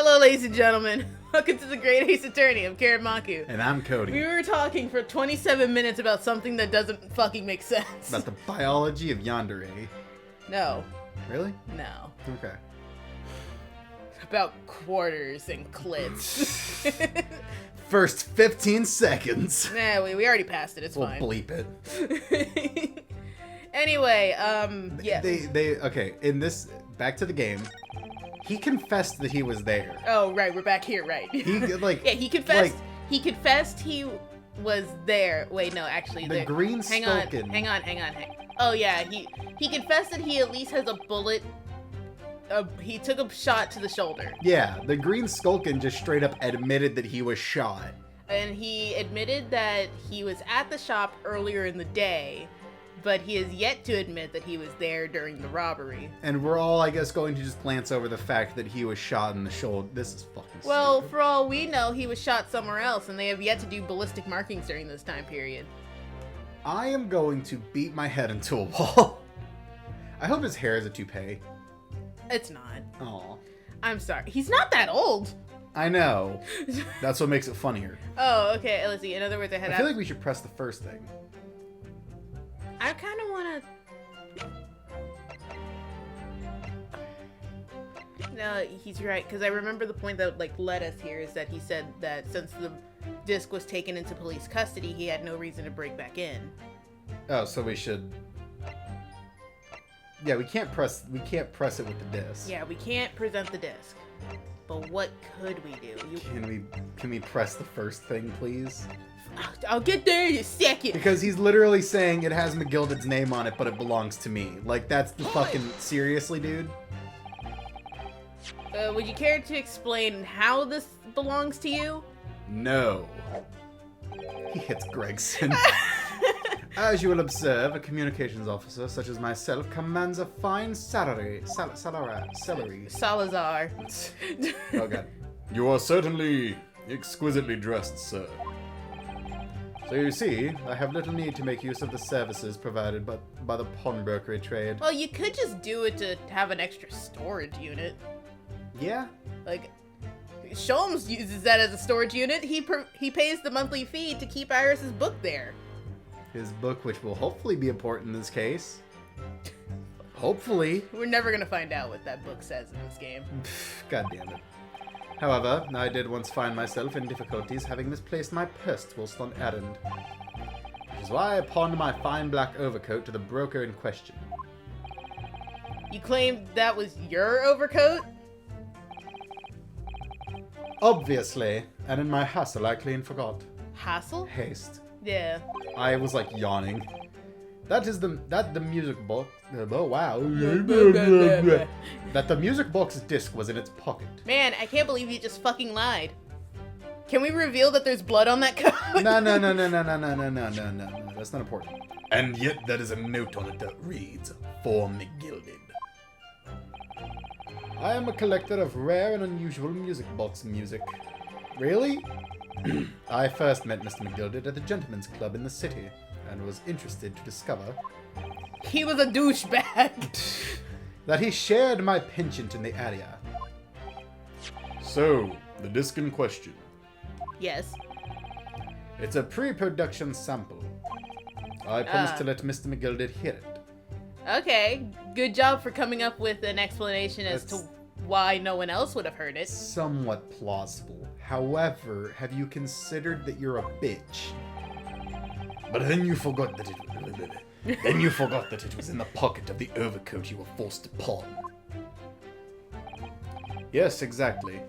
Hello, ladies and gentlemen. Welcome to the Great Ace Attorney. I'm Karen Maku. And I'm Cody. We were talking for 27 minutes about something that doesn't fucking make sense. About the biology of yandere. No. Really? No. Okay. About quarters and clits. First 15 seconds. Nah, we already passed it. It's We'll fine. bleep it. Anyway, yeah. Okay, in this, back to the game, he confessed that he was there. Oh, right. We're back here, right. He, like... Yeah, he confessed. Like, He confessed he was there. Wait, no, actually, the green hang Skulkin. on. Oh yeah, he confessed that he at least has a bullet. He took a shot to the shoulder, Yeah, the green Skulkin just straight up admitted that he was shot. and he admitted that he was at the shop earlier in the day, but he has yet to admit that he was there during the robbery. And we're all, I guess, going to just glance over the fact that he was shot in the shoulder. This is fucking Well, stupid. for all we know, he was shot somewhere else, and they have yet to do ballistic markings during this time period. I am going to beat my head into a wall. I hope his hair is a toupee. It's not. Aw. I'm sorry. He's not that old. I know. That's what makes it funnier. Oh, okay. Let's see. In other words, I I feel like we should press the first thing. I kind of want to... No, he's right, because I remember the point that, like, led us here is that he said that since the disc was taken into police custody, he had no reason to break back in. Oh, so we should... Yeah, we can't press it with the disc. Yeah, we can't present the disc. But what could we do? Can we press the first thing, please? I'll get there in a second. Because he's literally saying it has McGilded's name on it, but it belongs to me. Like, that's the fucking... Seriously, dude? Would you care to explain how this belongs to you? No. He hits Gregson. As you will observe, a communications officer such as myself commands a fine salary. Salazar. Oh god. You are certainly exquisitely dressed, sir. So you see, I have little need to make use of the services provided by the pawnbrokery trade. Well, you could just do it to have an extra storage unit. Yeah? Like, Sholmes uses that as a storage unit. He pays the monthly fee to keep Iris's book there. His book, which will hopefully be important in this case. Hopefully. We're never gonna find out what that book says in this game. God damn it. However, I did once find myself in difficulties having misplaced my purse whilst on errand. Which is why I pawned my fine black overcoat to the broker in question. You claimed that was your overcoat? Obviously, and in my hustle I clean forgot. Hassle? Haste. Yeah. I was like yawning. That the music box. Oh wow. That the music box disc was in its pocket. Man, I can't believe you just fucking lied. Can we reveal that there's blood on that coat? No. That's not important. And yet there is a note on it that reads, "For McGilded." I am a collector of rare and unusual music box music. Really? I first met Mr. McGilded at the Gentleman's Club in the city, and was interested to discover He was a douchebag. that he shared my penchant in the area. So, the disc in question. Yes. It's a pre-production sample. I promised to let Mr. McGilded hear it. Okay. Good job for coming up with an explanation as to why no one else would have heard it. Somewhat plausible. However, have you considered that you're a bitch? But then you forgot that it was in the pocket of the overcoat you were forced to pawn. Yes, exactly.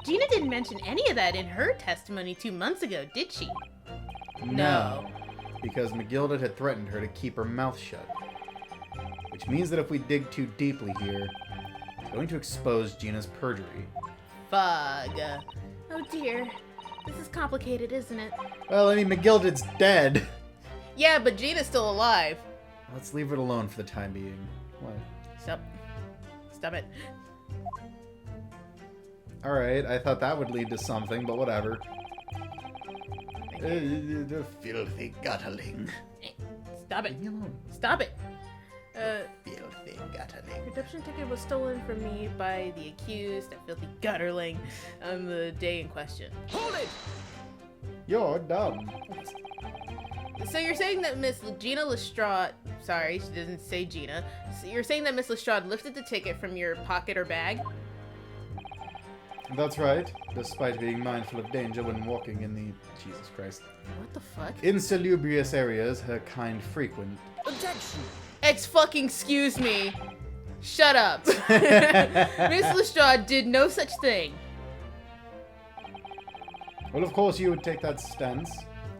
Gina didn't mention any of that in her testimony 2 months ago, did she? No. Because McGilded had threatened her to keep her mouth shut. Which means that if we dig too deeply here, it's going to expose Gina's perjury. Fug. Oh dear. This is complicated, isn't it? Well, I mean, McGilded's dead. Yeah, but Gina's still alive. Let's leave it alone for the time being. What? Stop it. Alright, I thought that would lead to something, but whatever. The filthy gutterling. Stop it. Leave me alone. Stop it. Filthy gutterling. thing. Redemption ticket was stolen from me by the accused, a filthy gutterling, on the day in question. Hold it! You're dumb. So you're saying that Miss Gina Lestrade, sorry, she doesn't say Gina. So you're saying that Miss Lestrade lifted the ticket from your pocket or bag? That's right, despite being mindful of danger when walking in the... Jesus Christ. What the fuck? Insalubrious areas her kind frequent. Objection! Excuse me. Shut up. Miss Lestrade did no such thing. Well, of course you would take that stance,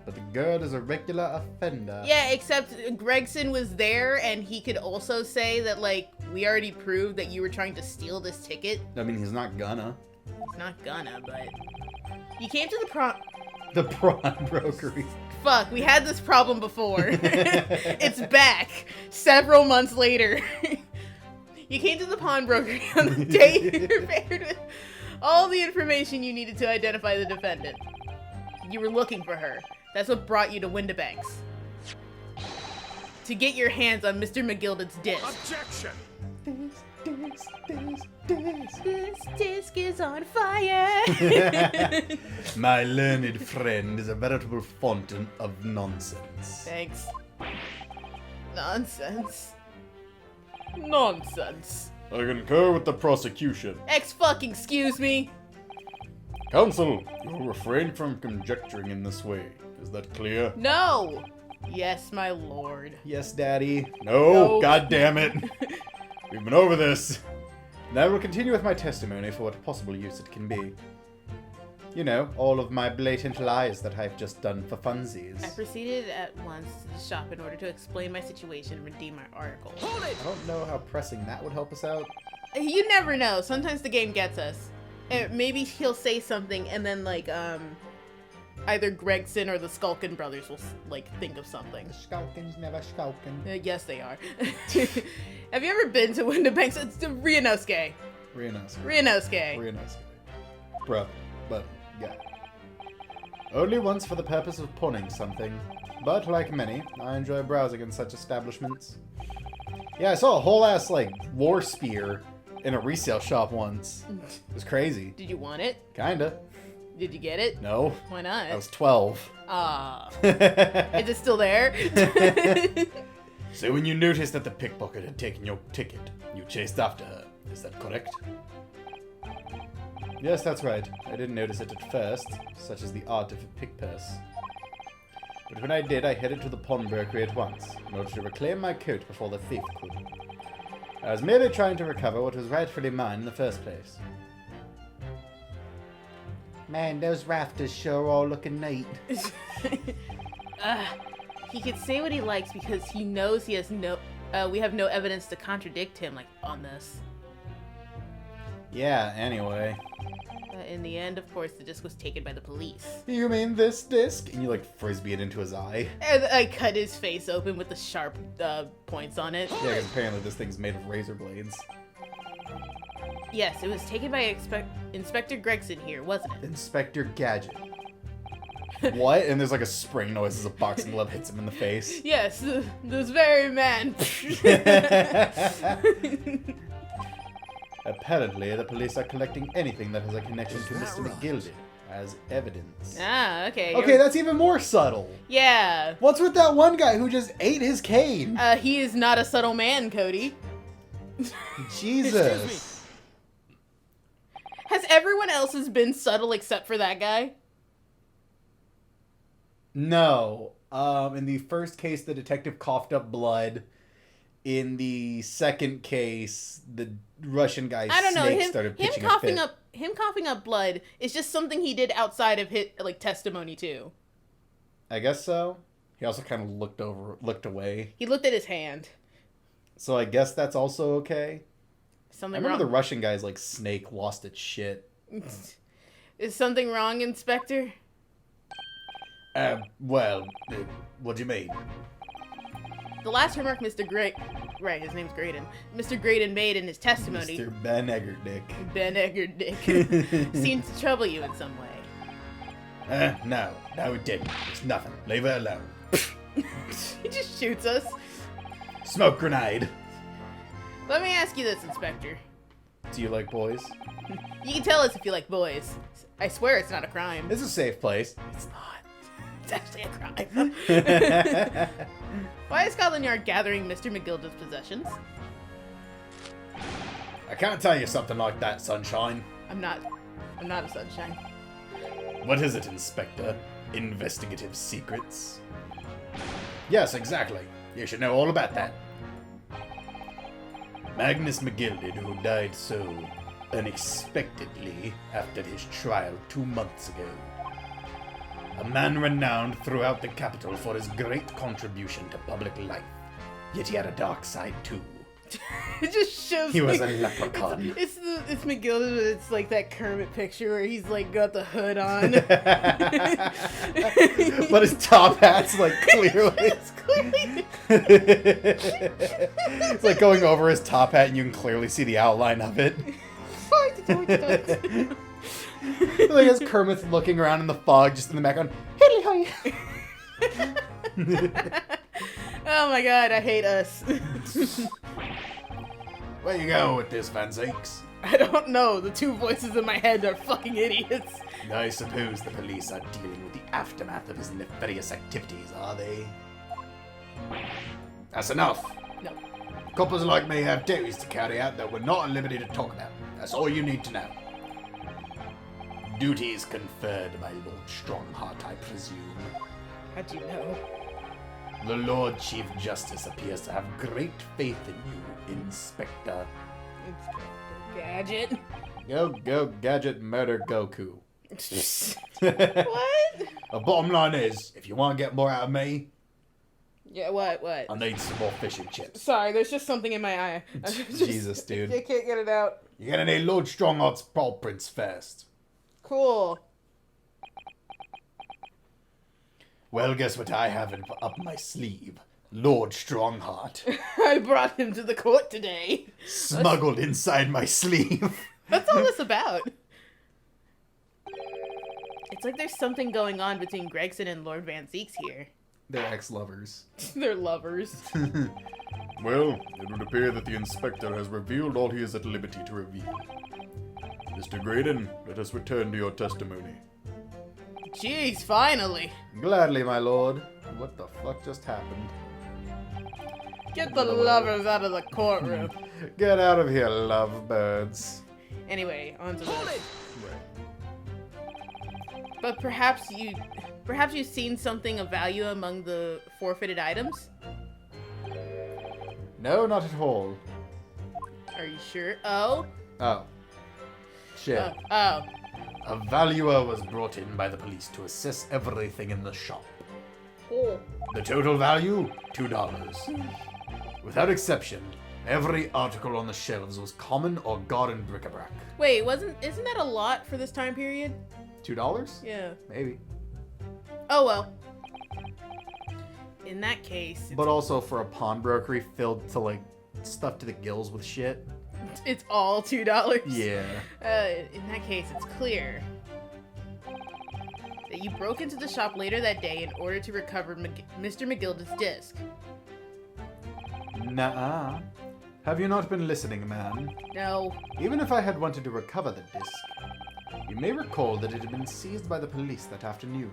but the girl is a regular offender. Yeah, except Gregson was there, and he could also say that, like, we already proved that you were trying to steal this ticket. I mean, he's not gonna. He's not gonna, but... You came to The prawn brokery. Fuck, we had this problem before. It's back, several months later. You came to the pawnbroker on the day you prepared with all the information you needed to identify the defendant. You were looking for her. That's what brought you to Windibanks. To get your hands on Mr. McGilded's disc. Objection! This disc is on fire! My learned friend is a veritable fountain of nonsense. Thanks. Nonsense. Nonsense. I concur with the prosecution. Excuse me. Counsel, you will refrain from conjecturing in this way. Is that clear? No! Yes, my lord. Yes, Daddy. No, No. God damn it. We've been over this. And I will continue with my testimony for what possible use it can be. You know, all of my blatant lies that I've just done for funsies. I proceeded at once to the shop in order to explain my situation and redeem my article. Hold it! I don't know how pressing that would help us out. You never know. Sometimes the game gets us. Maybe he'll say something and then, like, either Gregson or the Skulkin brothers will, like, think of something. The Skulkins never skulkin. Yes, they are. Have you ever been to Windibanks? It's the Rianosuke. Rianosuke. Rianosuke. Rianosuke. Bro, but, yeah. Only once for the purpose of pawning something. But, like many, I enjoy browsing in such establishments. Yeah, I saw a whole ass, like, war spear in a resale shop once. It was crazy. Did you want it? Kinda. Did you get it? No. Why not? I was 12. Ah. Is it still there? So when you noticed that the pickpocket had taken your ticket, you chased after her. Is that correct? Yes, that's right. I didn't notice it at first, such as the art of a pickpurse. But when I did, I headed to the pawnbrokery at once, in order to reclaim my coat before the thief could. I was merely trying to recover what was rightfully mine in the first place. Man, those rafters sure are looking neat. He could say what he likes because he knows he has we have no evidence to contradict him, like, on this. Yeah, anyway. In the end, of course, the disc was taken by the police. You mean this disc? And you, like, frisbee it into his eye. And I cut his face open with the sharp points on it. Yeah, because apparently this thing's made of razor blades. Yes, it was taken by Inspector Gregson here, wasn't it? Inspector Gadget. What? And there's like a spring noise as a boxing glove hits him in the face. Yes, this very man. Apparently, the police are collecting anything that has a connection to Is Mr. that right? McGilded as evidence. Ah, okay. Okay, that's even more subtle. Yeah. What's with that one guy who just ate his cane? He is not a subtle man, Cody. Jesus. Has everyone else's been subtle except for that guy? No. In the first case, the detective coughed up blood. In the second case, the Russian guy's I don't know. snake Him started pitching a coughing fit. him coughing up blood is just something he did outside of testimony too. I guess so. He also kind of looked away. He looked at his hand. So I guess that's also okay. I Something remember the wrong? Russian guy's like snake lost its shit. Is something wrong, Inspector? Well, what do you mean? The last remark right, his name's Graydon. Mr. Graydon made in his testimony, Mr. Ben Eggerdick. Ben Eggerdick, seemed to trouble you in some way. No, it didn't. It's nothing. Leave her alone. He just shoots us. Smoke grenade. Let me ask you this, Inspector. Do you like boys? You can tell us if you like boys. I swear it's not a crime. It's a safe place. It's not. It's actually a crime. Why is Scotland Yard gathering Mr. McGilda's possessions? I can't tell you something like that, Sunshine. I'm not a sunshine. What is it, Inspector? Investigative secrets? Yes, exactly. You should know all about that. Magnus McGilded, who died so unexpectedly after his trial 2 months ago. A man renowned throughout the capital for his great contribution to public life. Yet he had a dark side too. It just shows He was a leprechaun. It's McGilda, but it's like that Kermit picture where he's like got the hood on. But his top hat's like clearly. It's clearly. It's like going over his top hat and you can clearly see the outline of it. Like as Kermit's looking around in the fog, just in the background. Oh my god, I hate us. Where you go with this, Van Zakes? I don't know. The two voices in my head are fucking idiots. I suppose the police are dealing with the aftermath of his nefarious activities, are they? That's enough. No. Coppers like me have duties to carry out that we're not at liberty to talk about. That's all you need to know. Duties conferred by Lord Strongheart, I presume. How'd you know? The Lord Chief Justice appears to have great faith in you, Inspector. Gadget. Go, Gadget, murder Goku. What? The bottom line is, if you want to get more out of me, Yeah, what? I need some more fish and chips. Sorry, there's just something in my eye. Jesus, dude. I can't get it out. You're gonna need Lord Strongheart's paw prints first. Cool. Well, guess what I have up my sleeve? Lord Strongheart. I brought him to the court today. Smuggled inside my sleeve. What's all this about? It's like there's something going on between Gregson and Lord Van Zeeks here. They're ex-lovers. They're lovers. Well, it would appear that the Inspector has revealed all he is at liberty to reveal. Mr. Graydon, let us return to your testimony. Jeez, finally. Gladly, my lord. What the fuck just happened? Get the lovers out of the courtroom. Get out of here, lovebirds. Anyway, on to Hold this. it! But perhaps you've seen something of value among the forfeited items? No, not at all. Are you sure? Oh? Oh. Shit. Oh. A valuer was brought in by the police to assess everything in the shop. Oh. The total value? $2. Without exception, every article on the shelves was common or garden bric-a-brac. Wait, isn't that a lot for this time period? $2? Yeah. Maybe. Oh well. In that case, But also for a pawnbrokery filled to like stuffed to the gills with shit. it's all $2. Yeah. In that case, it's clear that you broke into the shop later that day in order to recover Mr. McGilda's disc. Nuh-uh. Have you not been listening, man? No. Even if I had wanted to recover the disc, you may recall that it had been seized by the police that afternoon.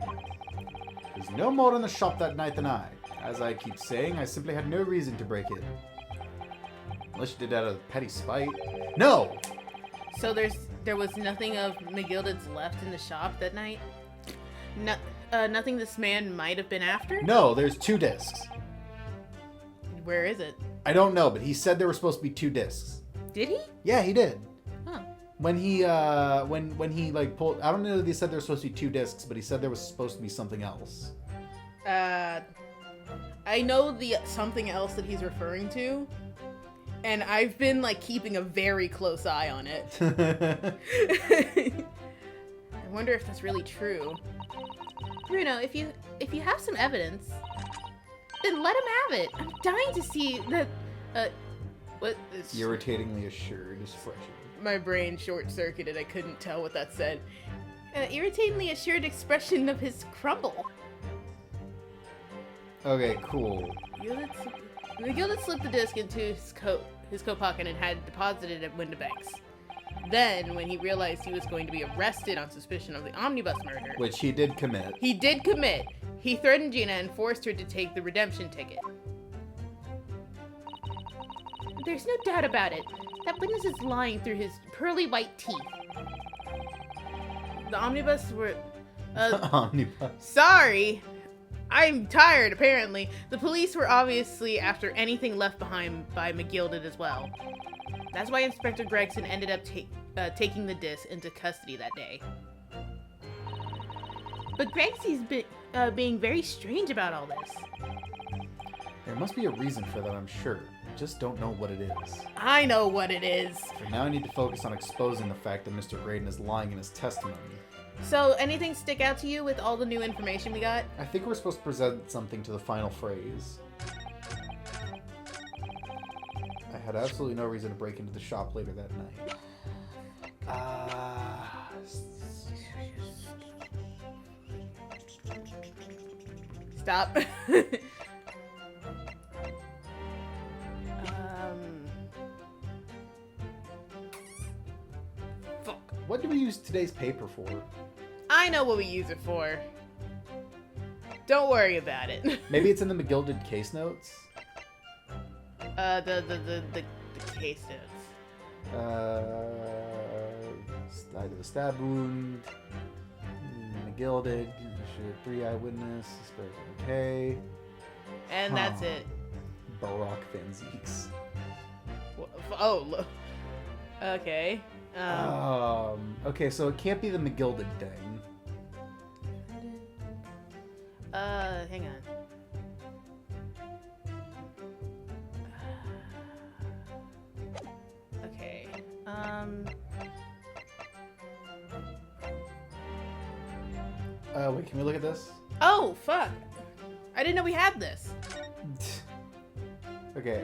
There's no more in the shop that night than I. As I keep saying, I simply had no reason to break in. Unless you did it out of petty spite. No! So there was nothing of McGilded's left in the shop that night? Nothing this man might have been after? No, there's 2 discs. Where is it? I don't know, but he said there were supposed to be 2 discs. Did he? Yeah, he did. Huh. When he when he like pulled, I don't know if he said there were supposed to be 2 discs, but he said there was supposed to be something else. I know the something else that he's referring to, and I've been like keeping a very close eye on it. I wonder if that's really true. Bruno, if you have some evidence, then let him have it. I'm dying to see that. What? Irritatingly assured expression. My brain short-circuited. I couldn't tell what that said. Irritatingly assured expression of his crumble. Okay, cool. McGilded slipped the disc into his coat coat pocket and had deposited at Windibanks. Then, when he realized he was going to be arrested on suspicion of the omnibus murder, Which he did commit. he did commit. He threatened Gina and forced her to take the redemption ticket. There's no doubt about it. That witness is lying through his pearly white teeth. The omnibus were... Omnibus. Sorry. I'm tired, apparently. The police were obviously after anything left behind by McGilded as well. That's why Inspector Gregson ended up taking the disc into custody that day. But Gregsy's being very strange about all this. There must be a reason for that, I'm sure. I just don't know what it is. I know what it is. For now, I need to focus on exposing the fact that Mr. Graydon is lying in his testimony. So, anything stick out to you with all the new information we got? I think we're supposed to present something to the final phrase. I had absolutely no reason to break into the shop later that night. Stop. Fuck. What do we use today's paper for? I know what we use it for. Don't worry about it. Maybe it's in the McGilded case notes? The case notes. Died of a stab wound. McGilded. 3 eyewitness. Okay. And that's it. Baroque Fanziques. Oh, okay. Okay, so it can't be the McGilded thing. Hang on. Okay. Wait, can we look at this? Oh, fuck. I didn't know we had this. Okay.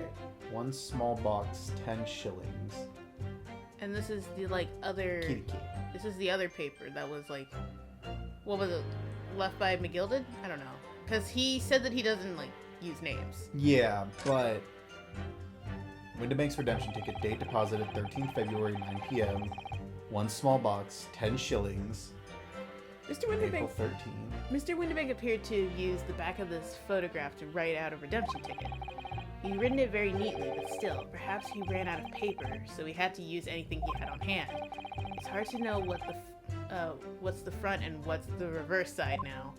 1 small box, 10 shillings. And this is the, like, other... Kitty cat. This is the other paper that was, like... What was it? Left by McGilded? I don't know. Because he said that he doesn't, like, use names. Yeah, but... Windibank's redemption ticket, date deposited 13th February, 9 p.m. 1 small box, 10 shillings. April April 13. Mr. Windibank appeared to use the back of this photograph to write out a redemption ticket. He'd written it very neatly, but still, perhaps he ran out of paper, so he had to use anything he had on hand. It's hard to know what's the front and what's the reverse side now.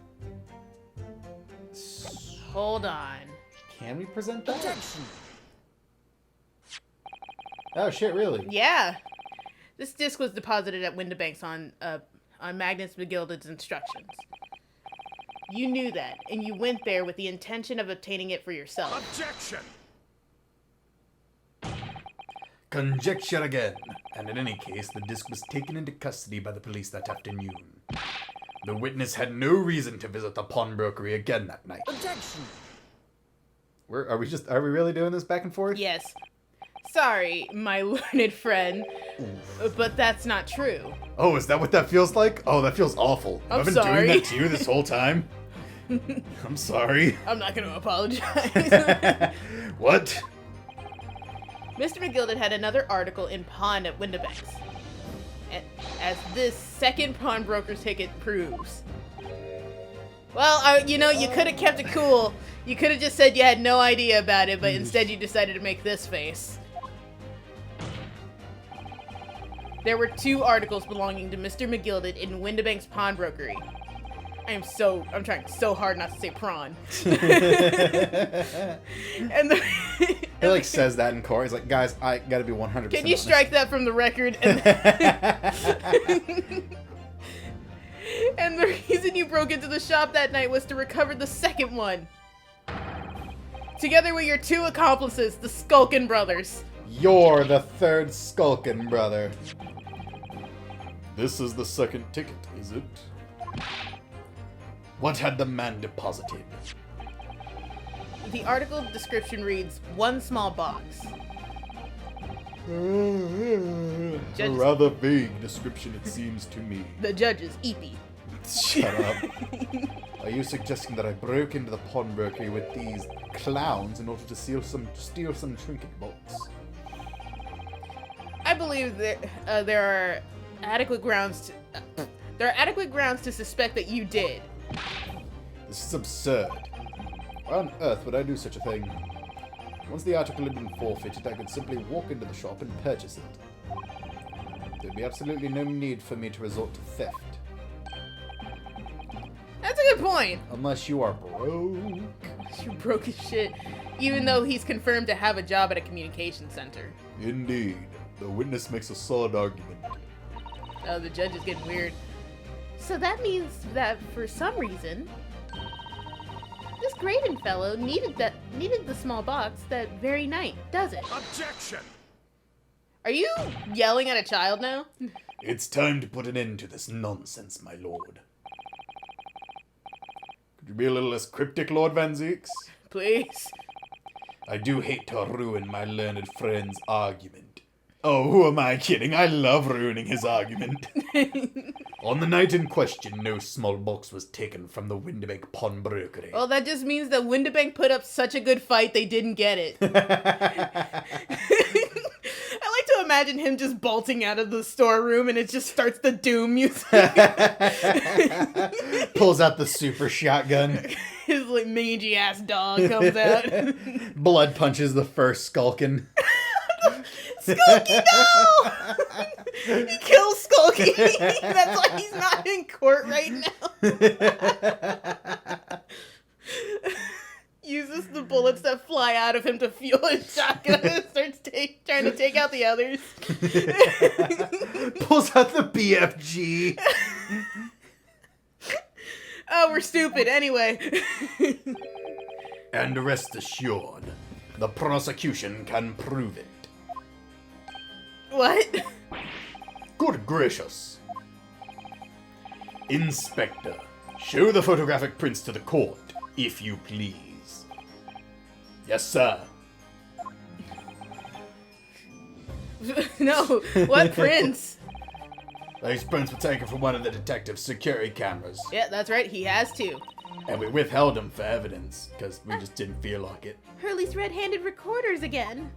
Hold on. Can we present that? Objection. Oh shit, really? Yeah. This disc was deposited at Windibanks on Magnus McGilded's instructions. You knew that, and you went there with the intention of obtaining it for yourself. Objection! Conjecture again. And in any case, the disc was taken into custody by the police that afternoon. The witness had no reason to visit the pawnbrokery again that night. Objection! Are we really doing this back and forth? Yes. Sorry, my learned friend, but that's not true. Oh, is that what that feels like? Oh, that feels awful. I'm I've been sorry. doing that to you this whole time. I'm sorry. I'm not going to apologize. What? Mr. McGilded had another article in Pawn at Windibanks, as this second pawnbroker's ticket proves. Well, you know, you could have kept it cool. You could have just said you had no idea about it, but instead you decided to make this face. There were 2 articles belonging to Mr. McGilded in Windibank's pawnbrokery. I'm trying so hard not to say prawn. And He like says that in court. He's like, guys, I gotta be 100%. Can you strike that from the record? And the reason you broke into the shop that night was to recover the second one. Together with your 2 accomplices, the Skulkin brothers. You're the third Skulkin brother. This is the second ticket, is it? What had the man deposited? The article description reads, 1 small box. A Judges- rather vague description, it seems to me. The judge's eepee. Shut up. Are you suggesting that I broke into the pawnbrokery with these clowns in order to steal some trinket bolts? I believe that there are adequate grounds to suspect that you did. This is absurd. Why on earth would I do such a thing? Once the article had been forfeited, I could simply walk into the shop and purchase it. There'd be absolutely no need for me to resort to theft. That's a good point. Unless you are broke. You broke his shit, even though he's confirmed to have a job at a communication center. Indeed. The witness makes a solid argument. Oh, the judge is getting weird. So that means that for some reason, this Graydon fellow needed the small box that very night, does it? Objection! Are you yelling at a child now? It's time to put an end to this nonsense, my lord. Could you be a little less cryptic, Lord Van Zeeks? Please. I do hate to ruin my learned friend's argument. Oh, who am I kidding? I love ruining his argument. On the night in question, no small box was taken from the Windibank pawnbrokery. Well, that just means that Windibank put up such a good fight they didn't get it. I like to imagine him just bolting out of the storeroom and it just starts the Doom music. Pulls out the super shotgun. His like mangy ass dog comes out. Blood punches the first Skulkin. Skulky, no! He kills Skulky. That's why he's not in court right now. Uses the bullets that fly out of him to fuel his shotgun and starts trying to take out the others. Pulls out the BFG. Oh, we're stupid. Anyway. And rest assured, the prosecution can prove it. What? Good gracious. Inspector, show the photographic prints to the court, if you please. Yes, sir. No, what prints? These prints were taken from one of the detective's security cameras, Yeah, that's right. He has to. and we withheld them for evidence, because we just didn't feel like it. Hurley's red-handed recorders again.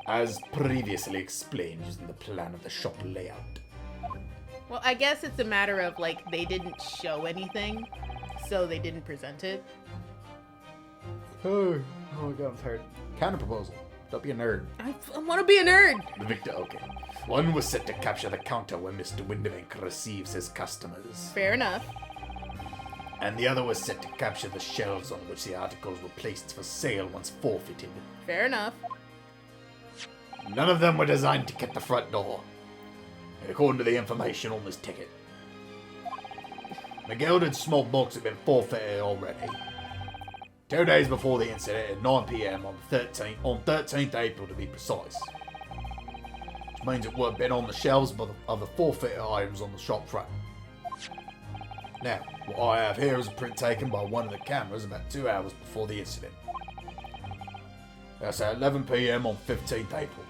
As previously explained using the plan of the shop layout. Well, I guess it's a matter of, like, they didn't show anything, so they didn't present it. Oh my god, I'm tired. Counter proposal. Don't be a nerd. I want to be a nerd. The victor, okay. One was set to capture the counter where Mr. Windibank receives his customers. Fair enough. And the other was set to capture the shelves on which the articles were placed for sale once forfeited. Fair enough. None of them were designed to get the front door, according to the information on this ticket. The gilded small box had been forfeited already. 2 days before the incident at 9 PM on 13th April to be precise. Which means it would have been on the shelves of the forfeited items on the shop front. Now, what I have here is a print taken by one of the cameras about 2 hours before the incident. That's at 11 PM on 15th April.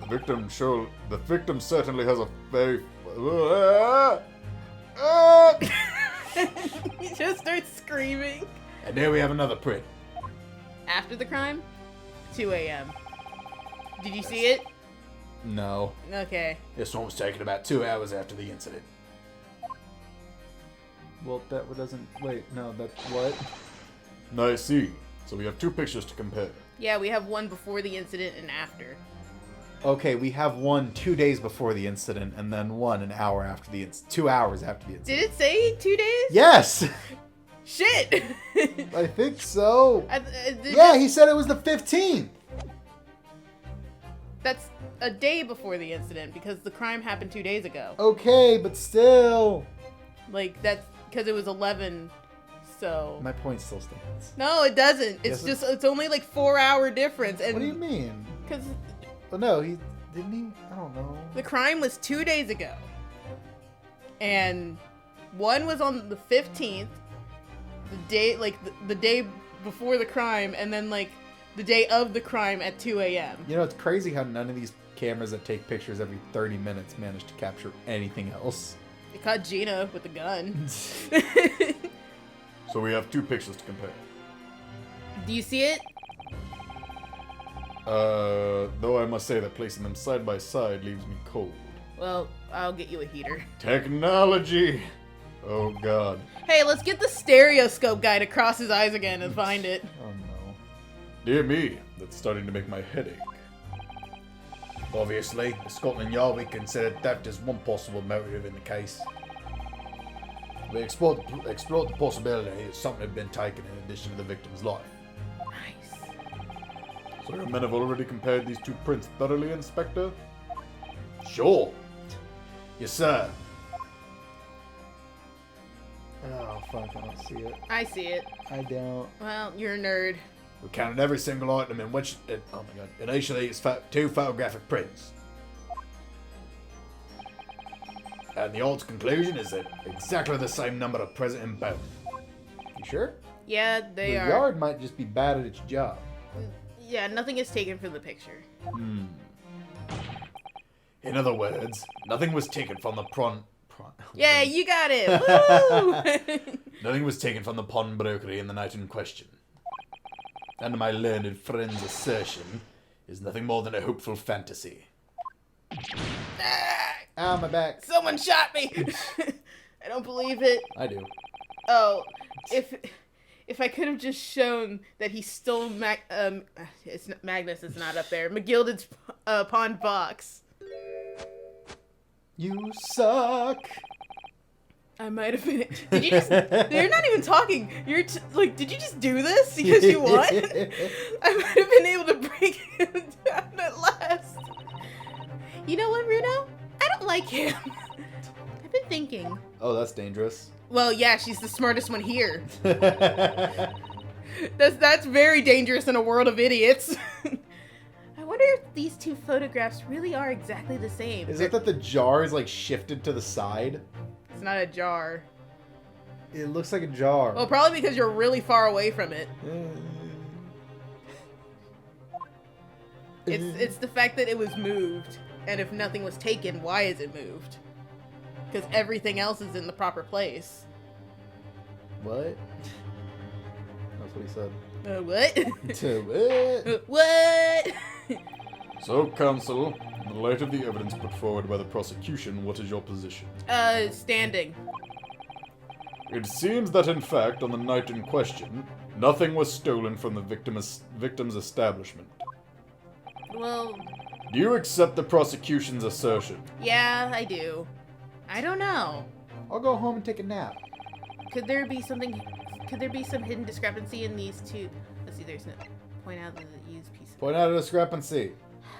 The victim certainly has a very... He just starts screaming. And there we have another print. After the crime? 2 a.m. Did you see it? No. Okay. This one was taken about 2 hours after the incident. Well, that doesn't... Wait, no, that's what? No, I see. So we have 2 pictures to compare. Yeah, we have one before the incident and after. Okay, we have one 2 days before the incident, and then one an hour after the incident. 2 hours after the incident. Did it say 2 days? Yes! Shit! I think so. Yeah, He said it was the 15th. That's a day before the incident because the crime happened 2 days ago. Okay, but still. Like, that's because it was 11, so... My point still stands. No, it doesn't. It's Yes, it's only like 4 hour difference. And What do you mean? Because Well, no, he... Didn't he? I don't know. the crime was 2 days ago. And one was on the 15th, the day, like, the day before the crime, and then, like, the day of the crime at 2 a.m. You know, it's crazy how none of these cameras that take pictures every 30 minutes manage to capture anything else. They caught Gina with a gun. So we have 2 pictures to compare. Do you see it? Though I must say that placing them side by side leaves me cold. Well, I'll get you a heater. Technology! Oh god. Hey, let's get the stereoscope guy to cross his eyes again and find it. Oh no. Dear me, that's starting to make my head ache. Obviously, the Scotland Yard we consider theft as one possible motive in the case. We explored the possibility that something had been taken in addition to the victim's life. Nice. So your men have already compared these two prints thoroughly, Inspector? Sure. Yes, sir. Oh, fuck, I don't see it. I see it. I don't. Well, you're a nerd. We counted every single item in which, oh my god, initially it's two photographic prints. And the odd's conclusion is that exactly the same number are present in both. You sure? Yeah, they the are. yard might just be bad at its job. Yeah, nothing is taken from the picture. In other words, nothing was taken from the Yeah, you got it. Woo! Nothing was taken from the pawnbrokery in the night in question. And my learned friend's assertion is nothing more than a hopeful fantasy. Ow, my back. Someone shot me. I don't believe it. I do. Oh, if I could have just shown that he stole Magnus is not up there. McGilded's pawn box. You suck. I might have been. Did you just? You're not even talking. You're like, did you just do this because you won? I might have been able to break him down at last. You know what, Bruno? I don't like him. I've been thinking. Oh, that's dangerous. Well, yeah, she's the smartest one here. That's very dangerous in a world of idiots. I wonder if these two photographs really are exactly the same. Is it that the jar is like shifted to the side? It's not a jar. It looks like a jar. Well, probably because you're really far away from it. It's the fact that it was moved, and if nothing was taken, why is it moved? Because everything else is in the proper place. What? That's what he said. What? What? What? So, counsel, in the light of the evidence put forward by the prosecution, what is your position? Standing. It seems that, in fact, on the night in question, nothing was stolen from the victim's establishment. Well, Do you accept the prosecution's assertion? yeah, I do. I don't know. I'll go home and take a nap. Could there be some hidden discrepancy in these two? Let's see, there's no. Point out the used piece. Point out a discrepancy.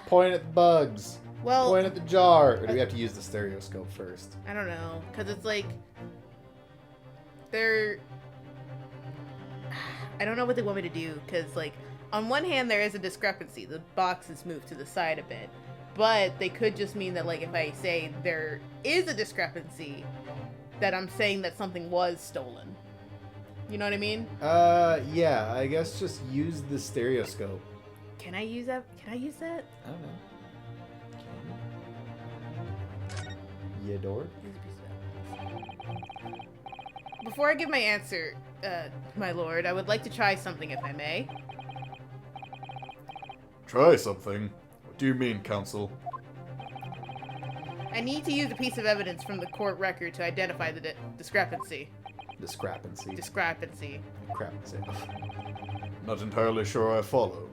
Point at the bugs. Well, Point at the jar. Or do we have to use the stereoscope first? I don't know, because it's like, they're, I don't know what they want me to do, because like, on one hand there is a discrepancy, the box is moved to the side a bit, but they could just mean that like if I say there is a discrepancy, that I'm saying that something was stolen. You know what I mean? Yeah, I guess just use the stereoscope. Can I use that? Can I use that? I don't know. Yeah, door? Use a piece of evidence. Before I give my answer, my lord, I would like to try something if I may. Try something? What do you mean, counsel? I need to use a piece of evidence from the court record to identify the discrepancy. Discrepancy. Discrepancy. Discrepancy. Not entirely sure I follow.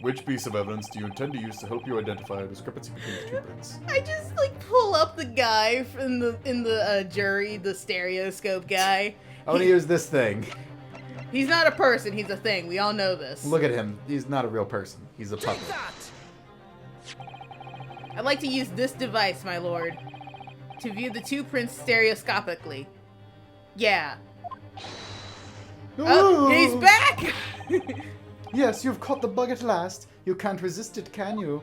Which piece of evidence do you intend to use to help you identify a discrepancy between the two prints? I just like pull up the guy from the jury, the stereoscope guy. I want to use this thing. He's not a person, he's a thing. We all know this. Look at him. He's not a real person. He's a puppet. I'd like to use this device, my lord, to view the two prints stereoscopically. Yeah. Oh, he's back! Yes, you've caught the bug at last. You can't resist it, can you?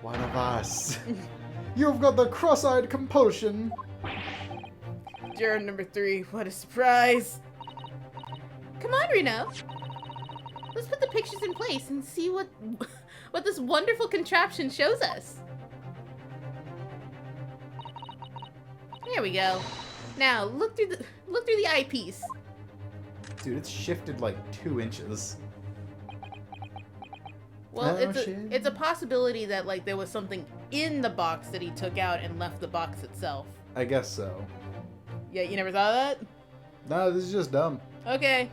One of us. You've got the cross-eyed compulsion. Juror number 3, what a surprise. Come on, Reno. Let's put the pictures in place and see what this wonderful contraption shows us. There we go. Now, look through the eyepiece. Dude, it's shifted like 2 inches. Well, Oh, it's a possibility that like there was something in the box that he took out and left the box itself. I guess so. Yeah, you never thought of that? No, this is just dumb. Okay.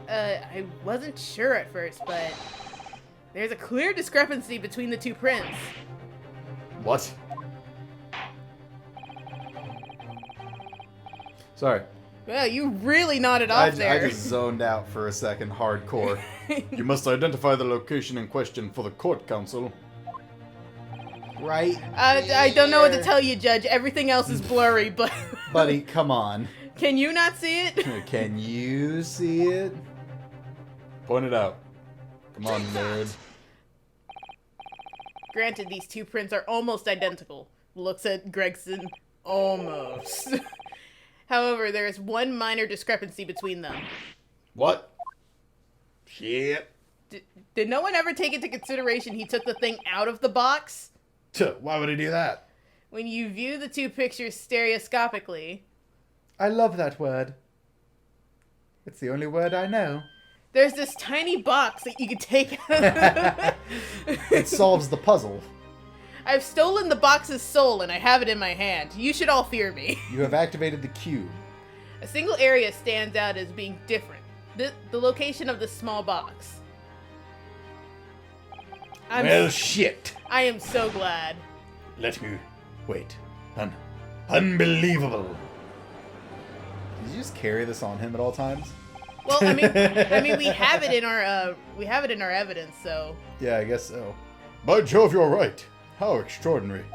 I wasn't sure at first, but there's a clear discrepancy between the two prints. What? Sorry. Well, you really nodded off there. I just zoned out for a second, hardcore. You must identify the location in question for the court counsel. Right? I don't know what to here. tell you, Judge. Everything else is blurry, but... Buddy, come on. Can you not see it? Can you see it? Point it out. Come on, nerd. Granted, these two prints are almost identical. Looks at Gregson. Almost. However, there is one minor discrepancy between them. What? Shit. Did no one ever take into consideration he took the thing out of the box? Why would he do that? When you view the two pictures stereoscopically, I love that word. It's the only word I know. there's this tiny box that you can take out of It solves the puzzle. I've stolen the box's soul and I have it in my hand. You should all fear me. You have activated the cube. A single area stands out as being different. The location of the small box. Well, shit. I am so glad. Let me wait. Unbelievable. Did you just carry this on him at all times? Well, I mean, we have it in our evidence, so. Yeah, I guess so. By Jove, you're right. How extraordinary.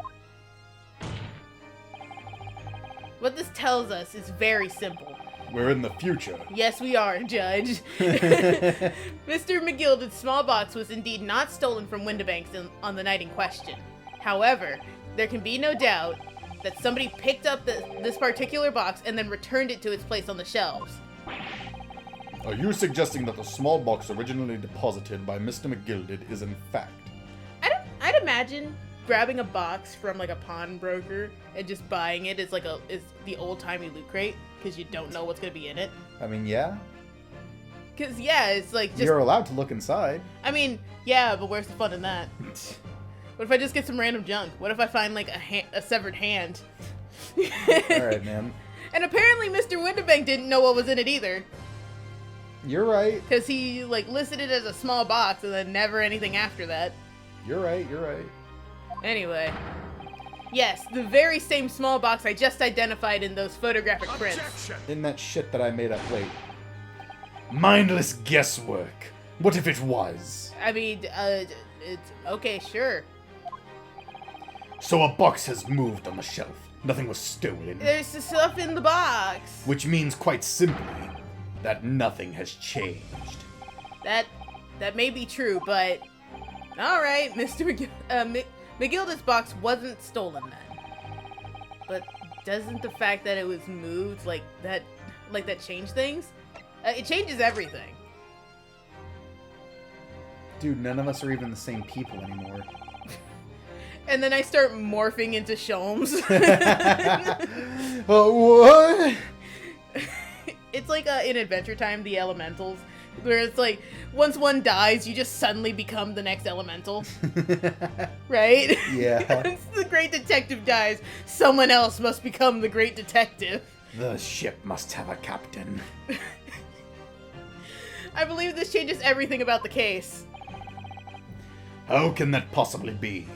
What this tells us is very simple. We're in the future. Yes, we are, Judge. Mr. McGilded's small box was indeed not stolen from Windibanks on the night in question. However, there can be no doubt that somebody picked up this particular box and then returned it to its place on the shelves. Are you suggesting that the small box originally deposited by Mr. McGilded is in fact? I'd imagine grabbing a box from like a pawnbroker and just buying it is the old-timey loot crate because you don't know what's gonna be in it. I mean, yeah. Because yeah, it's like just. You're allowed to look inside. I mean, yeah, but where's the fun in that? What if I just get some random junk? What if I find like a severed hand? Alright, man. And apparently Mr. Windibank didn't know what was in it either. You're right. Because he like listed it as a small box and then never anything after that. You're right. You're right. Anyway. Yes, the very same small box I just identified in those photographic prints. In that shit that I made up. Wait. Mindless guesswork. What if it was? I mean, it's okay, sure. So a box has moved on the shelf. Nothing was stolen. There's the stuff in the box. Which means quite simply that nothing has changed. That may be true, but all right, Mr. McGilded's box wasn't stolen then. But doesn't the fact that it was moved like that change things? It changes everything. Dude, none of us are even the same people anymore. And then I start morphing into Sholmes. What? It's like in Adventure Time, the Elementals, where it's like, once one dies, you just suddenly become the next Elemental. Right? Yeah. Once the Great Detective dies, someone else must become the Great Detective. The ship must have a captain. I believe this changes everything about the case. How can that possibly be?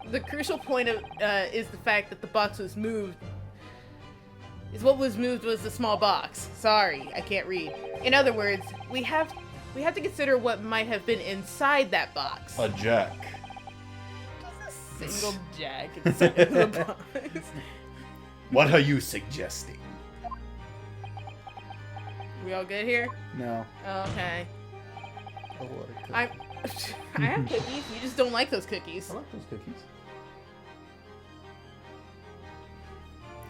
The crucial point of is the fact that the box was moved. What was moved was the small box. Sorry, I can't read. In other words, we have to consider what might have been inside that box. A jack. Just a single jack inside of the box. What are you suggesting? We all good here? No. Okay. Oh, what a cookie. I have cookies. You just don't like those cookies. I like those cookies.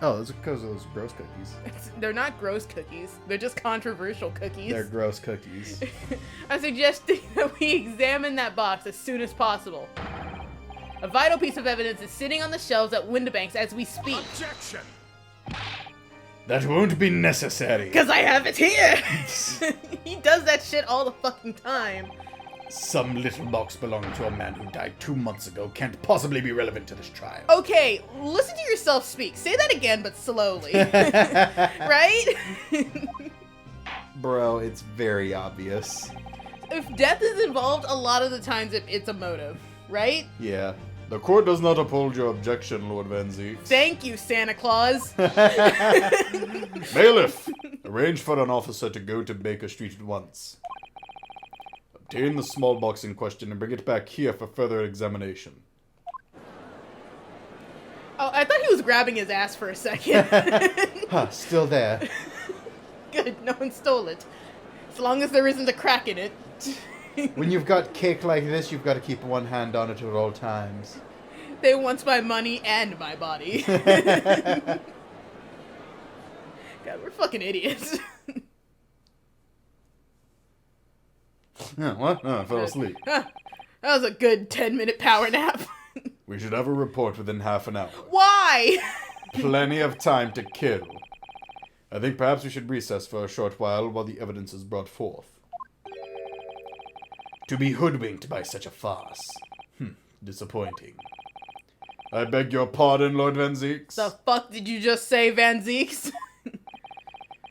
Oh, those are because of those gross cookies. They're not gross cookies. They're just controversial cookies. They're gross cookies. I'm suggesting that we examine that box as soon as possible. A vital piece of evidence is sitting on the shelves at Windibanks as we speak. Objection! That won't be necessary. Because I have it here! He does that shit all the fucking time. Some little box belonging to a man who died 2 months ago can't possibly be relevant to this trial. Okay, listen to yourself speak. Say that again, but slowly. Right? Bro, it's very obvious. If death is involved, a lot of the times it's a motive, right? Yeah. The court does not uphold your objection, Lord Van Zeeks. Thank you, Santa Claus. Bailiff, arrange for an officer to go to Baker Street at once. Obtain the small box in question and bring it back here for further examination. Oh, I thought he was grabbing his ass for a second. Huh, still there. Good, no one stole it. As long as there isn't a crack in it. When you've got cake like this, you've got to keep one hand on it at all times. They want my money and my body. God, we're fucking idiots. Yeah, what? Oh, I fell asleep. Huh, that was a good 10-minute power nap. We should have a report within half an hour. Why? Plenty of time to kill. I think perhaps we should recess for a short while the evidence is brought forth. To be hoodwinked by such a farce. Disappointing. I beg your pardon, Lord Van Zeeks. The fuck did you just say, Van Zeeks?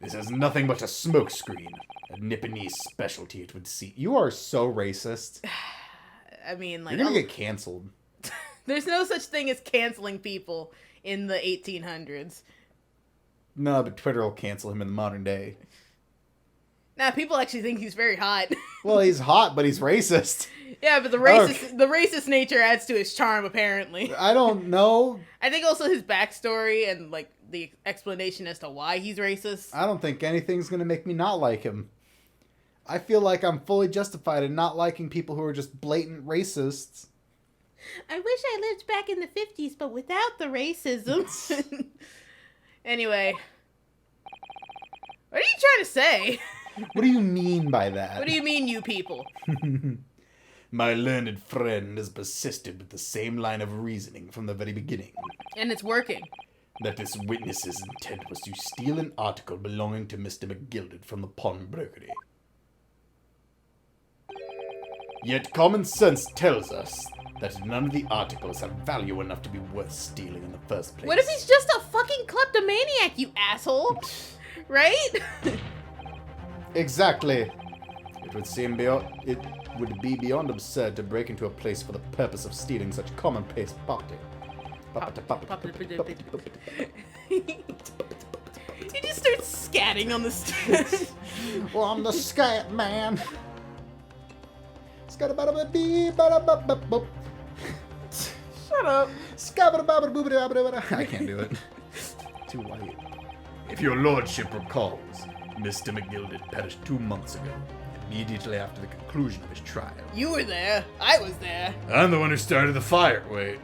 This is nothing but a smokescreen. A Nipponese specialty, it would seem. You are so racist. I mean, like, You're gonna get canceled. there's no such thing as canceling people in the 1800s. No, but Twitter will cancel him in the modern day. Nah, people actually think he's very hot. Well, he's hot, but he's racist. Yeah, but the racist nature adds to his charm, apparently. I don't know. I think also his backstory and, like, the explanation as to why he's racist. I don't think anything's gonna make me not like him. I feel like I'm fully justified in not liking people who are just blatant racists. I wish I lived back in the 50s, but without the racism. Anyway. What are you trying to say? What do you mean by that? What do you mean, you people? My learned friend has persisted with the same line of reasoning from the very beginning. And it's working. That this witness's intent was to steal an article belonging to Mr. McGilded from the pawnbrokery. Yet common sense tells us that none of the articles have value enough to be worth stealing in the first place. What if he's just a fucking kleptomaniac, you asshole? Right? Exactly. It would be beyond absurd to break into a place for the purpose of stealing such commonplace property. You just start scatting on the stairs. Well, I'm the scat man. Shut up. I can't do it. Too white. If your lordship recalls, Mr. McGilded perished 2 months ago, immediately after the conclusion of his trial. You were there. I was there. I'm the one who started the fire. Wait.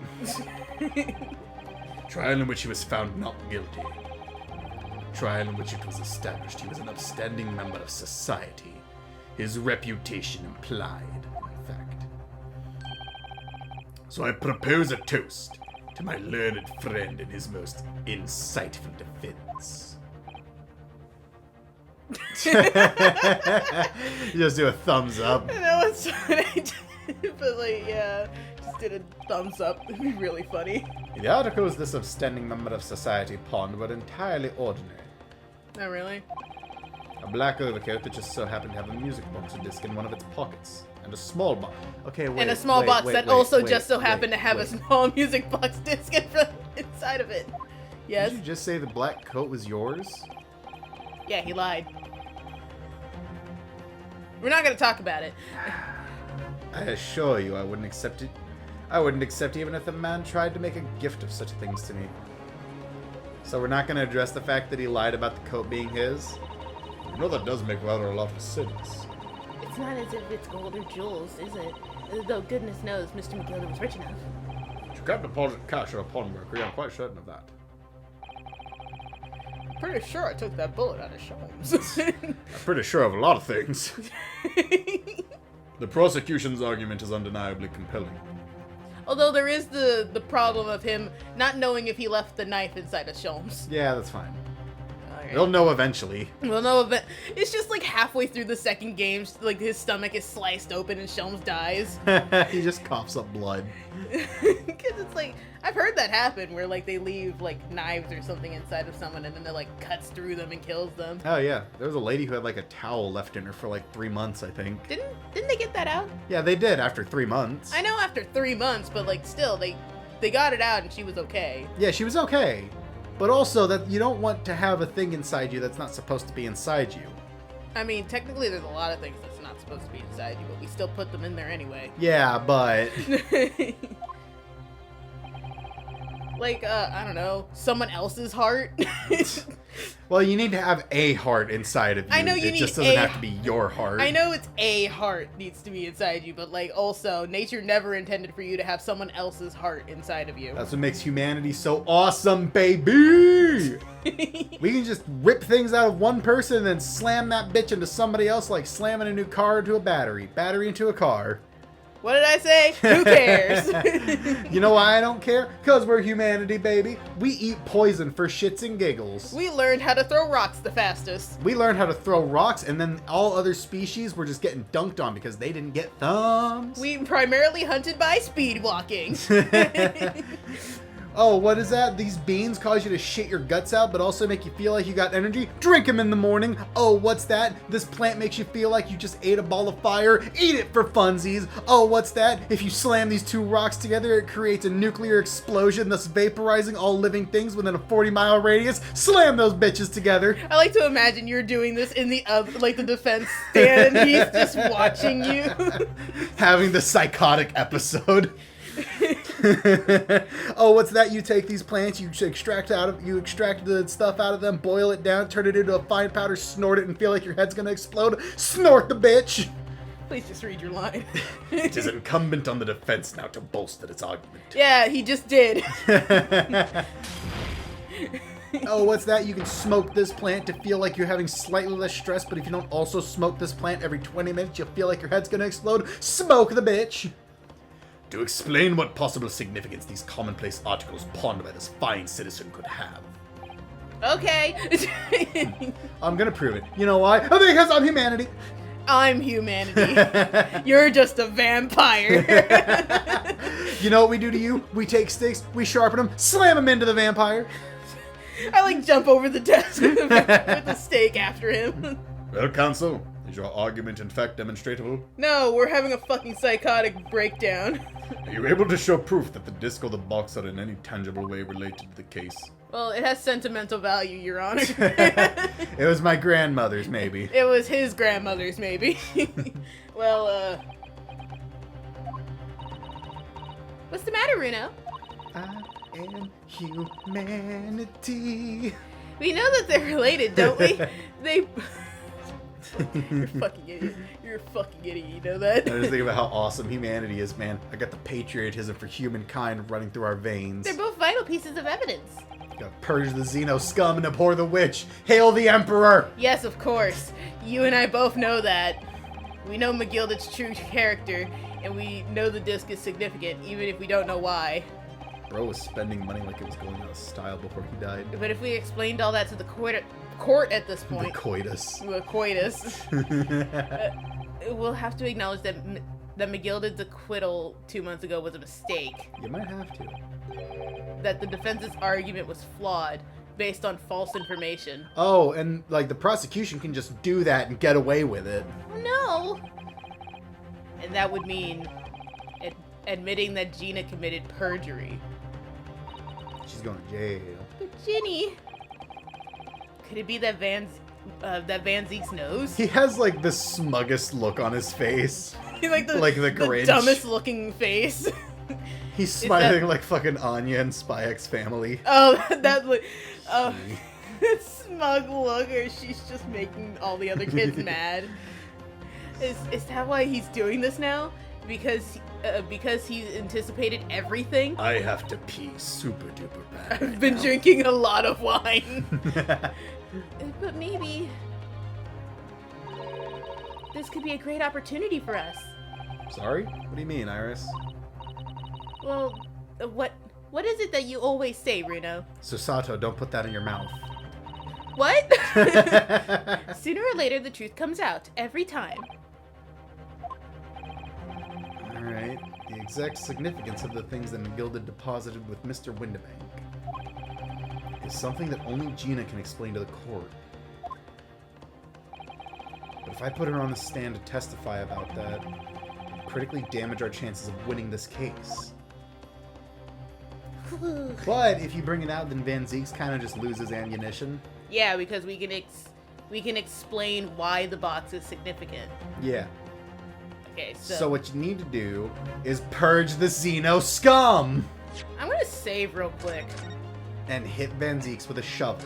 Trial in which he was found not guilty. Trial in which it was established he was an upstanding member of society. His reputation implied, in fact. So I propose a toast to my learned friend in his most insightful defense. You just do a thumbs up. I know it's funny, but like, yeah, just did a thumbs up. It'd be really funny. The articles this upstanding member of society pawned were entirely ordinary. Not really. A black overcoat that just so happened to have a music box or disc in one of its pockets. And a small box. Okay, wait. And a small box that also just so happened to have a small music box disc inside of it. Yes? Did you just say the black coat was yours? Yeah, he lied. We're not gonna talk about it. I assure you I wouldn't accept it. I wouldn't accept even if the man tried to make a gift of such things to me. So we're not gonna address the fact that he lied about the coat being his? You know that does make rather a lot of sense. It's not as if it's gold or jewels, is it? Though goodness knows Mr. McGilded was rich enough. You can't deposit cash at a pawnbroker, I'm quite certain of that. Pretty sure I took that bullet out of Sholmes. I'm pretty sure of a lot of things. The prosecution's argument is undeniably compelling. Although there is the problem of him not knowing if he left the knife inside of Sholmes. Yeah, that's fine. Oh, They'll know eventually. Well, no, but it's just like halfway through the second game, like his stomach is sliced open and Shelms dies. He just coughs up blood. Because it's like, I've heard that happen where like they leave like knives or something inside of someone and then it like cuts through them and kills them. Oh yeah, there was a lady who had like a towel left in her for like 3 months, I think. Didn't they get that out? Yeah, they did after 3 months. I know after 3 months, but like still, they got it out and she was okay. Yeah, she was okay. But also that you don't want to have a thing inside you that's not supposed to be inside you. I mean, technically there's a lot of things that's not supposed to be inside you, but we still put them in there anyway. Yeah, but like, I don't know, someone else's heart. well, you need to have a heart inside of you. I know you it need just doesn't a- have to be your heart. I know it's a heart needs to be inside you, but like also, nature never intended for you to have someone else's heart inside of you. That's what makes humanity so awesome, baby! We can just rip things out of one person and then slam that bitch into somebody else like slamming a new car into a battery into a car. What did I say? Who cares? You know why I don't care? Because we're humanity, baby. We eat poison for shits and giggles. We learned how to throw rocks the fastest. We learned how to throw rocks, and then all other species were just getting dunked on because they didn't get thumbs. We primarily hunted by speed walking. Oh, what is that? These beans cause you to shit your guts out, but also make you feel like you got energy? Drink them in the morning. Oh, what's that? This plant makes you feel like you just ate a ball of fire. Eat it for funsies. Oh, what's that? If you slam these two rocks together, it creates a nuclear explosion, thus vaporizing all living things within a 40-mile radius. Slam those bitches together. I like to imagine you're doing this in the like the defense stand, and he's just watching you. Having the psychotic episode. Oh, what's that? You take these plants, you extract the stuff out of them, boil it down, turn it into a fine powder, snort it, and feel like your head's gonna explode. Snort the bitch! Please just read your line. It is incumbent on the defense now to bolster its argument. Yeah, he just did. Oh, what's that? You can smoke this plant to feel like you're having slightly less stress, but if you don't also smoke this plant every 20 minutes, you'll feel like your head's gonna explode. Smoke the bitch! To explain what possible significance these commonplace articles ponder by this fine citizen could have. Okay. I'm gonna prove it. You know why? Because I'm humanity. I'm humanity. You're just a vampire. You know what we do to you? We take sticks, we sharpen them, slam them into the vampire. I like jump over the desk with the stake after him. Well, counsel, is your argument in fact demonstrable? No, we're having a fucking psychotic breakdown. Are you able to show proof that the disc or the box are in any tangible way related to the case? Well, it has sentimental value, Your Honor. It was my grandmother's, maybe. It was his grandmother's, maybe. Well, what's the matter, Runo? I am humanity. We know that they're related, don't we? They... You're a fucking idiot. You're a fucking idiot, you know that? I just think about how awesome humanity is, man. I got the patriotism for humankind running through our veins. They're both vital pieces of evidence. Gotta purge the Xeno scum and abhor the witch. Hail the Emperor! Yes, of course. You and I both know that. We know McGilded's true character, and we know the disc is significant, even if we don't know why. Bro was spending money like it was going out of style before he died. But if we explained all that to the court at this The point, coitus. the coitus, we'll have to acknowledge that McGilded's acquittal 2 months ago was a mistake. You might have to. That the defense's argument was flawed, based on false information. Oh, and like the prosecution can just do that and get away with it. No! And that would mean admitting that Gina committed perjury. She's going to jail. But Ginny... Could it be that Van Zeke's nose? He has like the smuggest look on his face. like the Grinch. dumbest looking face. He's smiling like fucking Anya and Spy X Family. Oh, that smug look, or she's just making all the other kids mad. Is that why he's doing this now? Because he's anticipated everything? I have to pee super duper bad. I've been drinking a lot of wine. But maybe this could be a great opportunity for us. Sorry? What do you mean, Iris? Well, what is it that you always say, Runo? Susato, don't put that in your mouth. What? Sooner or later, the truth comes out. Every time. Alright. The exact significance of the things that McGilda deposited with Mr. Windibank is something that only Gina can explain to the court. But if I put her on the stand to testify about that, it'd critically damage our chances of winning this case. But if you bring it out, then Van Zieks kind of just loses ammunition. Yeah, because we can explain why the box is significant. Yeah. Okay, So what you need to do is purge the Xeno scum! I'm gonna save real quick. And hit Van Zieks with a shovel.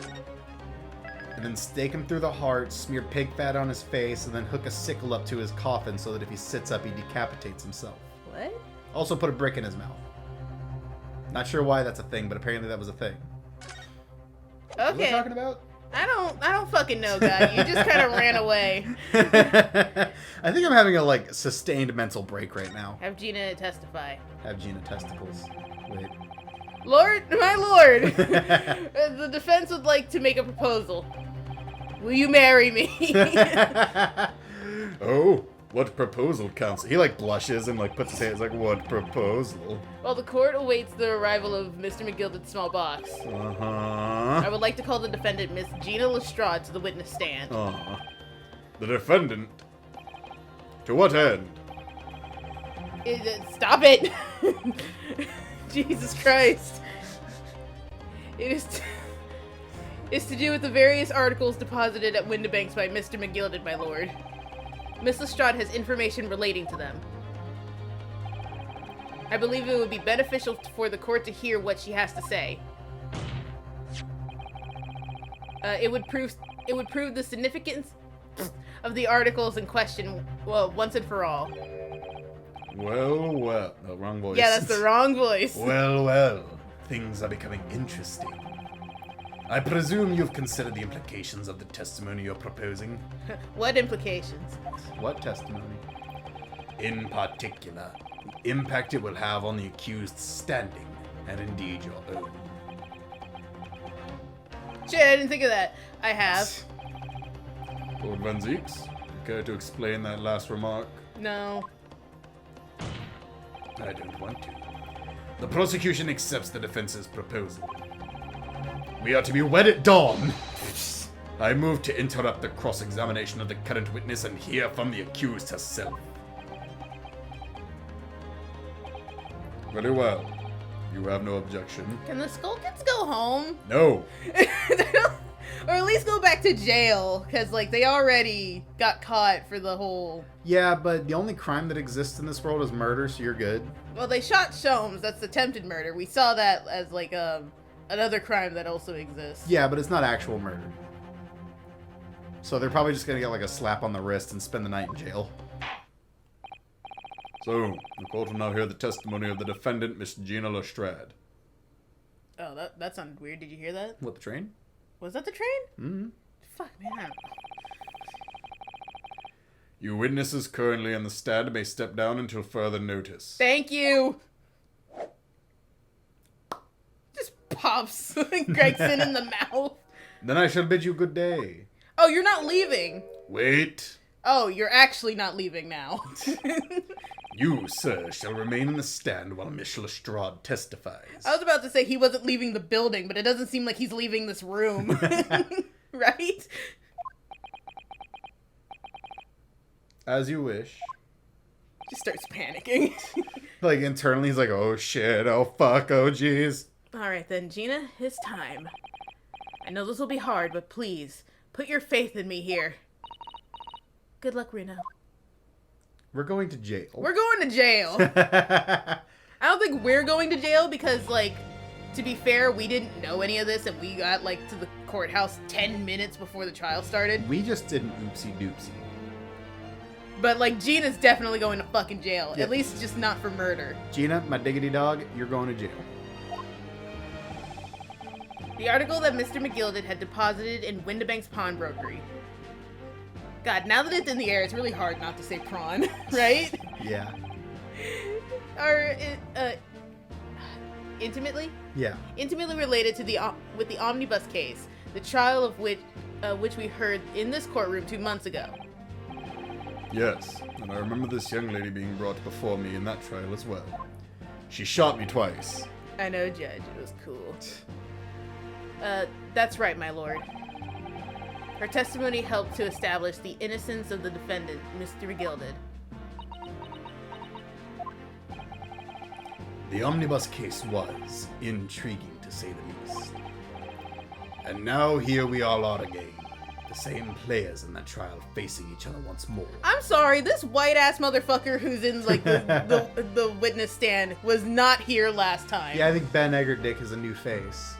And then stake him through the heart, smear pig fat on his face, and then hook a sickle up to his coffin so that if he sits up, he decapitates himself. What? Also put a brick in his mouth. Not sure why that's a thing, but apparently that was a thing. What are we Okay. talking about? I don't fucking know, guy. You just kind of ran away. I think I'm having a sustained mental break right now. Have Gina testify. Have Gina testicles. Wait. Lord, my lord, the defense would like to make a proposal. Will you marry me? Oh, what proposal, counsel? He blushes and puts his hands what proposal? While the court awaits the arrival of Mr. McGilden's small box, I Uh-huh. would like to call the defendant, Miss Gina Lestrade, to the witness stand. The defendant? To what end? Stop it! Jesus Christ. It's to do with the various articles deposited at Windibanks by Mr. McGilden, my lord. Miss Lestrade has information relating to them. I believe it would be beneficial for the court to hear what she has to say. It would prove the significance of the articles in question, well, once and for all. Well. No, wrong voice. Yeah, that's the wrong voice. Well. Things are becoming interesting. I presume you've considered the implications of the testimony you're proposing. What implications? What testimony? In particular, the impact it will have on the accused's standing, and indeed your own. Shit, I didn't think of that. I have. Lord Van Zieks, care to explain that last remark? No. I don't want to. The prosecution accepts the defense's proposal. We are to be wed at dawn. I move to interrupt the cross-examination of the current witness and hear from the accused herself. Very well. You have no objection. Can the Skulkins go home? No. Or at least go back to jail, because, they already got caught for the whole... Yeah, but the only crime that exists in this world is murder, so you're good. Well, they shot Sholmes. That's attempted murder. We saw that as, another crime that also exists. Yeah, but it's not actual murder. So they're probably just gonna get, a slap on the wrist and spend the night in jail. So, the court will now hear the testimony of the defendant, Miss Gina Lestrade. Oh, that sounded weird. Did you hear that? What, the train? Was that the train? Mm-hmm. Fuck, man. You witnesses currently on the stand may step down until further notice. Thank you! Just pops Gregson in the mouth. Then I shall bid you good day. Oh, you're not leaving. Wait. Oh, you're actually not leaving now. You, sir, shall remain in the stand while Miss Lestrade testifies. I was about to say he wasn't leaving the building, but it doesn't seem like he's leaving this room. Right? As you wish. Just starts panicking. Internally, he's oh shit, oh fuck, oh jeez. Alright then, Gina, it's time. I know this will be hard, but please, put your faith in me here. Good luck, Reno. We're going to jail. We're going to jail. I don't think we're going to jail because, to be fair, we didn't know any of this and we got, to the courthouse 10 minutes before the trial started. We just did an oopsie doopsie. But, Gina's definitely going to fucking jail. Yeah. At least just not for murder. Gina, my diggity dog, you're going to jail. The article that Mr. McGilden had deposited in Windibank's pawnbrokery. God, now that it's in the air, it's really hard not to say prawn, right? Yeah. Or, intimately? Yeah. Intimately related to with the omnibus case, the trial of which which we heard in this courtroom 2 months ago. Yes, and I remember this young lady being brought before me in that trial as well. She shot me twice. I know, Judge. It was cool. That's right, my lord. Her testimony helped to establish the innocence of the defendant, Mr. McGilded. The omnibus case was intriguing, to say the least. And now here we all are again. The same players in that trial facing each other once more. I'm sorry, this white-ass motherfucker who's in, like, the witness stand was not here last time. Yeah, I think Ben Eggert-Dick is a new face.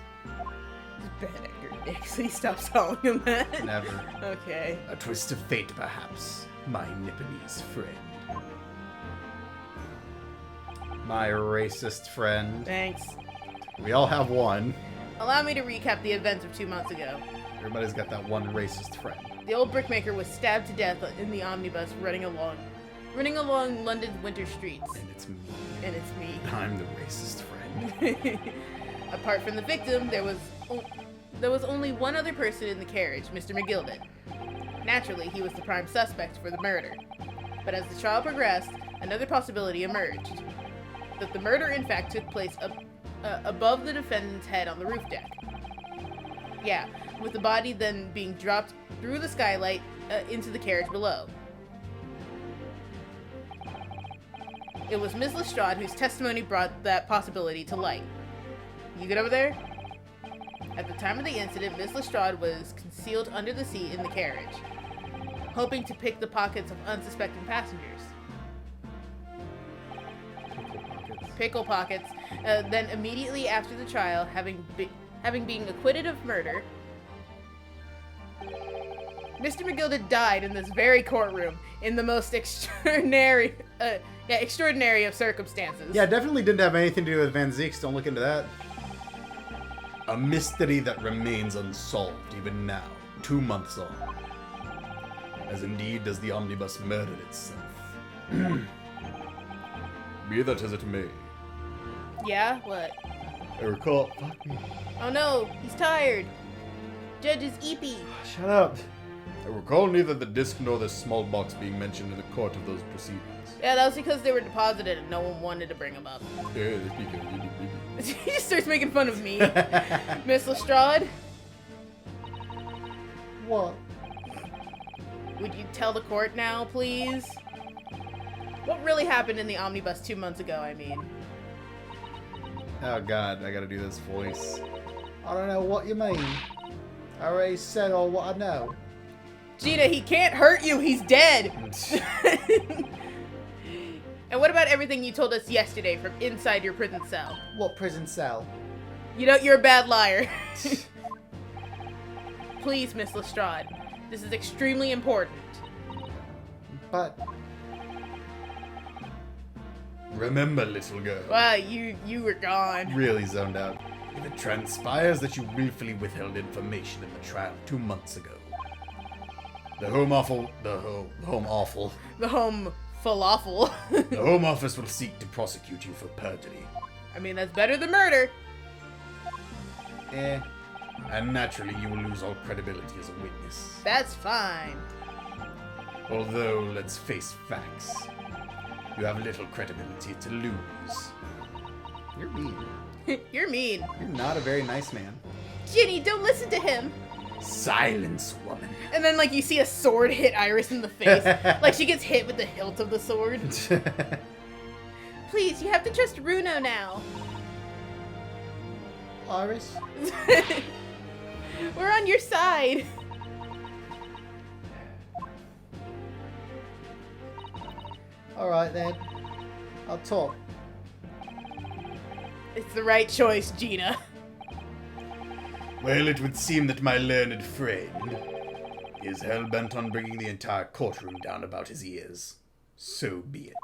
Ben Eggert-Dick, please stop calling him that. Never. Okay. A twist of fate, perhaps, my Nipponese friend. My racist friend. Thanks. We all have one. Allow me to recap the events of 2 months ago. Everybody's got that one racist friend. The old brickmaker was stabbed to death in the omnibus running along London's winter streets. And it's me. And it's me. I'm the racist friend. Apart from the victim, there was only one other person in the carriage, Mr. McGilded. Naturally, he was the prime suspect for the murder. But as the trial progressed, another possibility emerged. That the murder in fact took place above the defendant's head on the roof deck. Yeah, with the body then being dropped through the skylight into the carriage below. It was Ms. Lestrade whose testimony brought that possibility to light. You good over there? At the time of the incident, Ms. Lestrade was concealed under the seat in the carriage, hoping to pick the pockets of unsuspecting passengers. Pickle pockets. Then immediately after the trial, having been acquitted of murder, Mr. McGilded died in this very courtroom in the most extraordinary of circumstances. Yeah, definitely didn't have anything to do with Van Zieks. Don't look into that. A mystery that remains unsolved even now, 2 months on. As indeed does the omnibus murder itself. Be that as it may. Yeah? What? I recall. Fuck me. Oh no, he's tired. Judge is eepy. Shut up. I recall neither the disc nor the small box being mentioned in the court of those proceedings. Yeah, that was because they were deposited and no one wanted to bring them up. Yeah, because He just starts making fun of me. Miss Lestrade, What? would you tell the court now, please? What really happened in the omnibus 2 months ago, I mean? Oh god, I gotta do this voice. I don't know what you mean. I already said all what I know. Gina, he can't hurt you, he's dead! And what about everything you told us yesterday from inside your prison cell? What prison cell? You know, you're a bad liar. Please, Miss Lestrade, this is extremely important. But remember, little girl. Wow, you were gone. really zoned out. If it transpires that you willfully withheld information in the trial 2 months ago, the Home Falafel. the Home Office will seek to prosecute you for perjury. I mean, that's better than murder. And naturally, you will lose all credibility as a witness. That's fine. Although, let's face facts. You have little credibility to lose. You're mean. You're mean. You're not a very nice man. Ginny, don't listen to him. Silence, woman. And then, like, you see a sword hit Iris in the face. Like, she gets hit with the hilt of the sword. Please, you have to trust Runo now. Iris? We're on your side. Alright then. I'll talk. It's the right choice, Gina. Well, it would seem that my learned friend is hell-bent on bringing the entire courtroom down about his ears. So be it.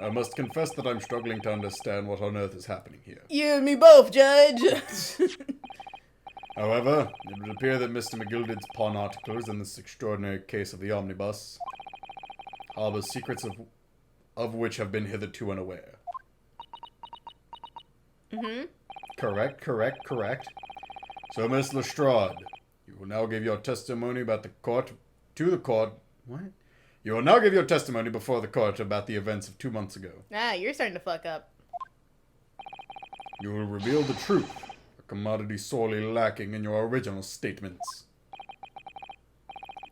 I must confess that I'm struggling to understand what on earth is happening here. You and me both, Judge. However, it would appear that Mr. McGilded's pawn articles in this extraordinary case of the omnibus harbor secrets of which have been hitherto unaware. Mm-hmm. Correct. So, Miss Lestrade, you will now give your testimony about the court to the court. What? You will now give your testimony before the court about the events of 2 months ago. Ah, you're starting to fuck up. You will reveal the truth, a commodity sorely lacking in your original statements.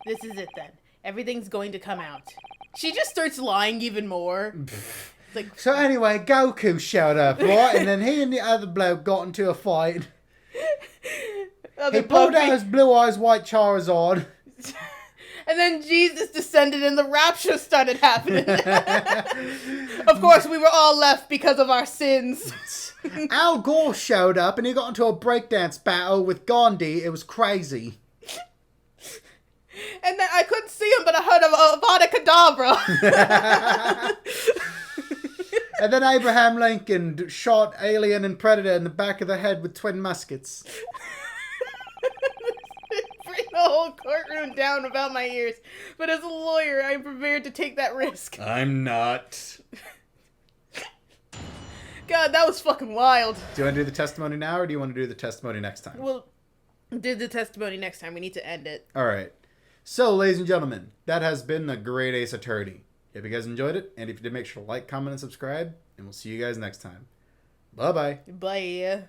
This is it then. Everything's going to come out. She just starts lying even more. It's like, So anyway, Goku showed up, right? And then he and the other bloke got into a fight. He pulled out his blue eyes white Charizard. And then Jesus descended and the rapture started happening. Of course, we were all left because of our sins. Al Gore showed up and he got into a breakdance battle with Gandhi. It was crazy. And then I couldn't see him, but I heard of Avada Kedavra. And then Abraham Lincoln shot Alien and Predator in the back of the head with twin muskets. Bring the whole courtroom down about my ears. But as a lawyer, I'm prepared to take that risk. I'm not. God, that was fucking wild. Do you want to do the testimony now or do you want to do the testimony next time? We'll do the testimony next time. We need to end it. Alright. So, ladies and gentlemen, that has been the Great Ace Attorney. If you guys enjoyed it, and if you did, make sure to like, comment, and subscribe, and we'll see you guys next time. Bye-bye. Bye.